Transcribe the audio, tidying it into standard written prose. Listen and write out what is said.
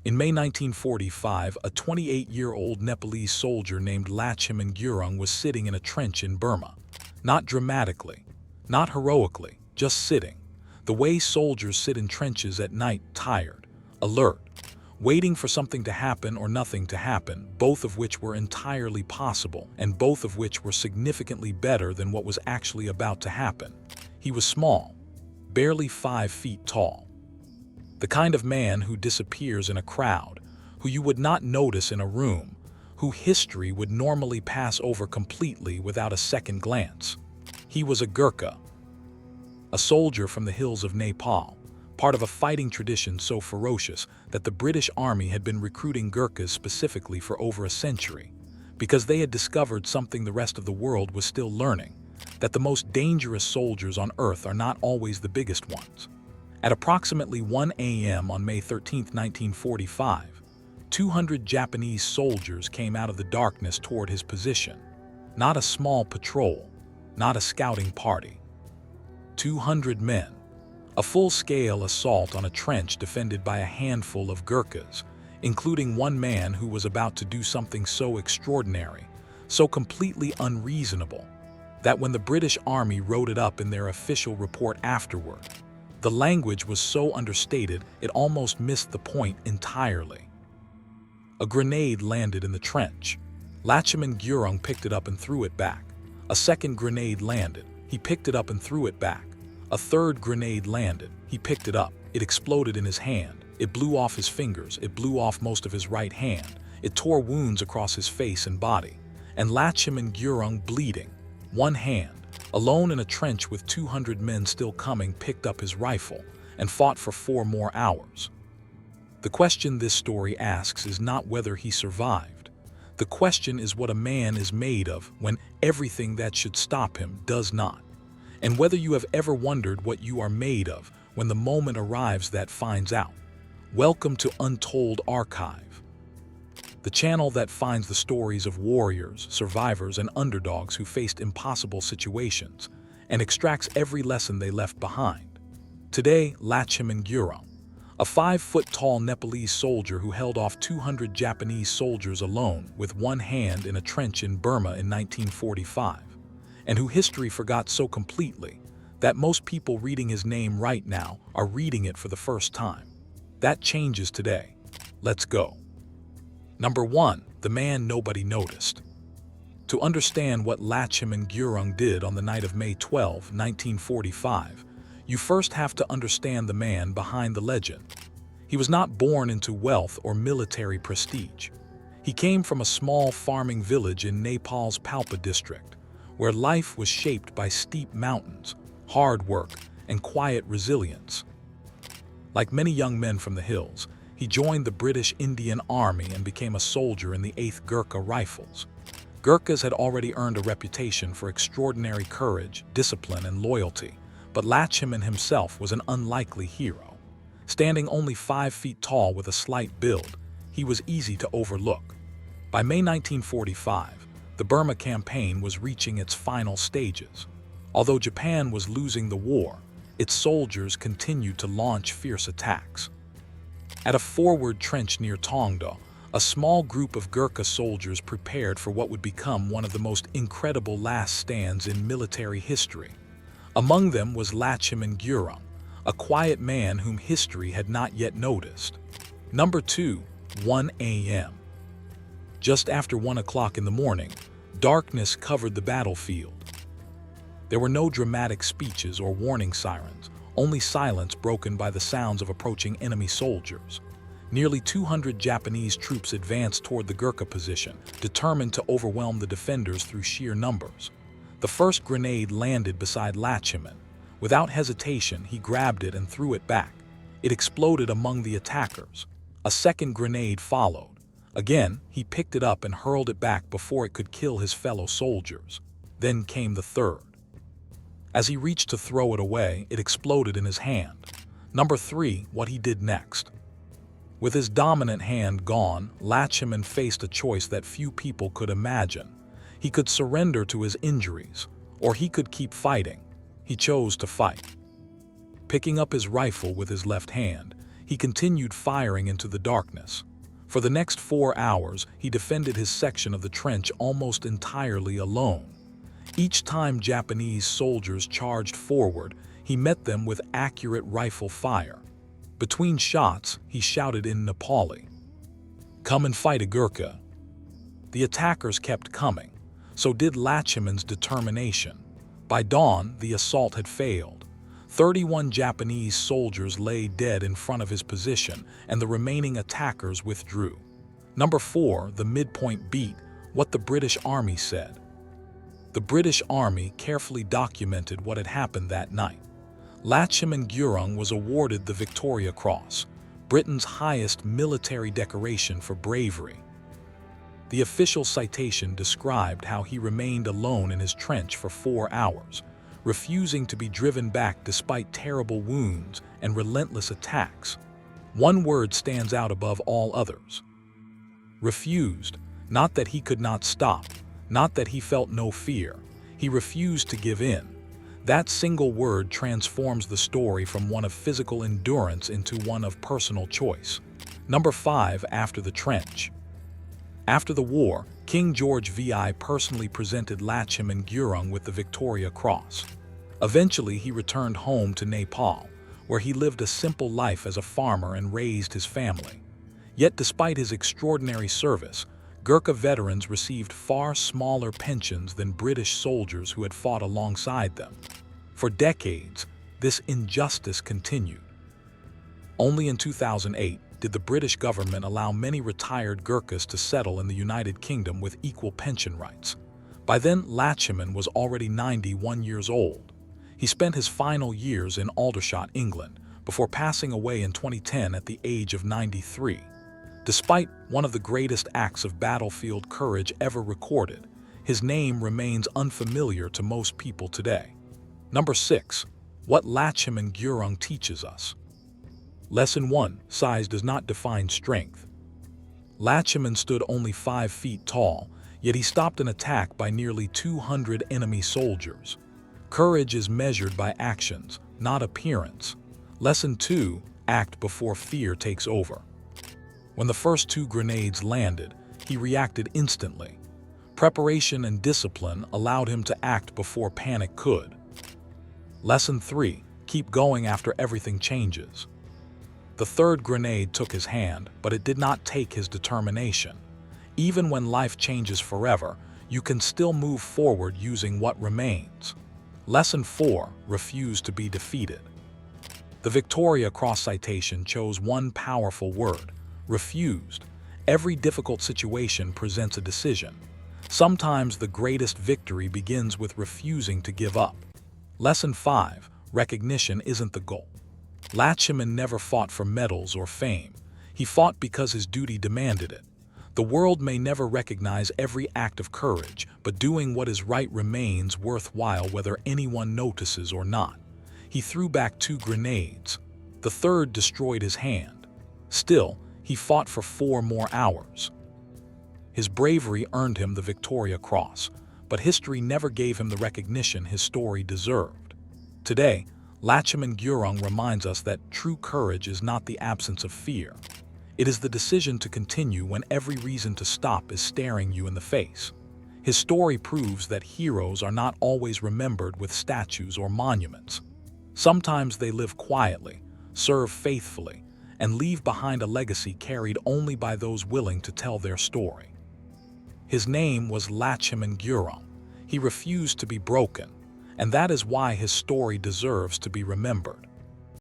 In May 1945, a 28-year-old Nepalese soldier named Lachman Gurung was sitting in a trench in Burma. Not dramatically, not heroically, just sitting. The way soldiers sit in trenches at night, tired, alert, waiting for something to happen or nothing to happen, both of which were entirely possible, and both of which were significantly better than what was actually about to happen. He was small, barely 5 feet tall. The kind of man who disappears in a crowd, who you would not notice in a room, who history would normally pass over completely without a second glance. He was a Gurkha, a soldier from the hills of Nepal, part of a fighting tradition so ferocious that the British Army had been recruiting Gurkhas specifically for over a century, because they had discovered something the rest of the world was still learning, that the most dangerous soldiers on Earth are not always the biggest ones. At approximately 1 a.m. on May 13, 1945, 200 Japanese soldiers came out of the darkness toward his position. Not a small patrol, not a scouting party. 200 men. A full-scale assault on a trench defended by a handful of Gurkhas, including one man who was about to do something so extraordinary, so completely unreasonable, that when the British Army wrote it up in their official report afterward, the language was so understated it almost missed the point entirely. A grenade landed in the trench. Lachman Gurung picked it up and threw it back. A second grenade landed. He picked it up and threw it back. A third grenade landed. He picked it up. It exploded in his hand. It blew off his fingers. It blew off most of his right hand. It tore wounds across his face and body. And Lachman Gurung, bleeding, one hand, alone in a trench with 200 men still coming, picked up his rifle and fought for 4 more hours. The question this story asks is not whether he survived. The question is what a man is made of when everything that should stop him does not. And whether you have ever wondered what you are made of when the moment arrives that finds out. Welcome to Untold Archive, the channel that finds the stories of warriors, survivors, and underdogs who faced impossible situations and extracts every lesson they left behind. Today, Lachman Gurung, a 5-foot-tall Nepalese soldier who held off 200 Japanese soldiers alone with one hand in a trench in Burma in 1945, and who history forgot so completely that most people reading his name right now are reading it for the first time. That changes today. Let's go. Number 1. The man nobody noticed. To understand what Lachman Gurung did on the night of May 12, 1945, you first have to understand the man behind the legend. He was not born into wealth or military prestige. He came from a small farming village in Nepal's Palpa district, where life was shaped by steep mountains, hard work, and quiet resilience. Like many young men from the hills, he joined the British Indian Army and became a soldier in the 8th Gurkha Rifles. Gurkhas had already earned a reputation for extraordinary courage, discipline, and loyalty, but Lachman himself was an unlikely hero. Standing only 5 feet tall with a slight build, he was easy to overlook. By May 1945, the Burma campaign was reaching its final stages. Although Japan was losing the war, its soldiers continued to launch fierce attacks. At a forward trench near Tongdo, a small group of Gurkha soldiers prepared for what would become one of the most incredible last stands in military history. Among them was Lachman Gurung, a quiet man whom history had not yet noticed. Number 2. 1 a.m. Just after 1 o'clock in the morning, darkness covered the battlefield. There were no dramatic speeches or warning sirens, only silence broken by the sounds of approaching enemy soldiers. Nearly 200 Japanese troops advanced toward the Gurkha position, determined to overwhelm the defenders through sheer numbers. The first grenade landed beside Lachman. Without hesitation, he grabbed it and threw it back. It exploded among the attackers. A second grenade followed. Again, he picked it up and hurled it back before it could kill his fellow soldiers. Then came the third. As he reached to throw it away, it exploded in his hand. Number 3. What he did next. With his dominant hand gone, Lachman faced a choice that few people could imagine. He could surrender to his injuries, or he could keep fighting. He chose to fight. Picking up his rifle with his left hand, he continued firing into the darkness. For the next 4 hours, he defended his section of the trench almost entirely alone. Each time Japanese soldiers charged forward, he met them with accurate rifle fire. Between shots, he shouted in Nepali, "Come and fight a Gurkha." The attackers kept coming. So did Lacheman's determination. By dawn, the assault had failed. 31 Japanese soldiers lay dead in front of his position, and the remaining attackers withdrew. Number 4, the midpoint beat, what the British Army said. The British Army carefully documented what had happened that night. Lacheman Gurung was awarded the Victoria Cross, Britain's highest military decoration for bravery. The official citation described how he remained alone in his trench for 4 hours, refusing to be driven back despite terrible wounds and relentless attacks. One word stands out above all others. Refused. Not that he could not stop, not that he felt no fear. He refused to give in. That single word transforms the story from one of physical endurance into one of personal choice. Number 5, after the trench. After the war, King George VI personally presented Lacheman Gurung with the Victoria Cross. Eventually, he returned home to Nepal, where he lived a simple life as a farmer and raised his family. Yet despite his extraordinary service, Gurkha veterans received far smaller pensions than British soldiers who had fought alongside them. For decades, this injustice continued. Only in 2008 did the British government allow many retired Gurkhas to settle in the United Kingdom with equal pension rights. By then, Lacheman was already 91 years old. He spent his final years in Aldershot, England, before passing away in 2010 at the age of 93. Despite one of the greatest acts of battlefield courage ever recorded, his name remains unfamiliar to most people today. Number 6. What Lacheman Gurung teaches us. Lesson 1. Size does not define strength. Lacheman stood only 5 feet tall, yet he stopped an attack by nearly 200 enemy soldiers. Courage is measured by actions, not appearance. Lesson 2. Act before fear takes over. When the first 2 grenades landed, he reacted instantly. Preparation and discipline allowed him to act before panic could. Lesson 3. Keep going after everything changes. The 3rd grenade took his hand, but it did not take his determination. Even when life changes forever, you can still move forward using what remains. Lesson 4. Refuse to be defeated. The Victoria Cross citation chose one powerful word: refused. Every difficult situation presents a decision. Sometimes the greatest victory begins with refusing to give up. Lesson 5. Recognition isn't the goal. Lacheman never fought for medals or fame. He fought because his duty demanded it. The world may never recognize every act of courage, but doing what is right remains worthwhile whether anyone notices or not. He threw back 2 grenades. The 3rd destroyed his hand. Still, he fought for 4 more hours. His bravery earned him the Victoria Cross, but history never gave him the recognition his story deserved. Today, Lacheman Gurung reminds us that true courage is not the absence of fear. It is the decision to continue when every reason to stop is staring you in the face. His story proves that heroes are not always remembered with statues or monuments. Sometimes they live quietly, serve faithfully, and leave behind a legacy carried only by those willing to tell their story. His name was Lacheman Gurung. He refused to be broken, and that is why his story deserves to be remembered.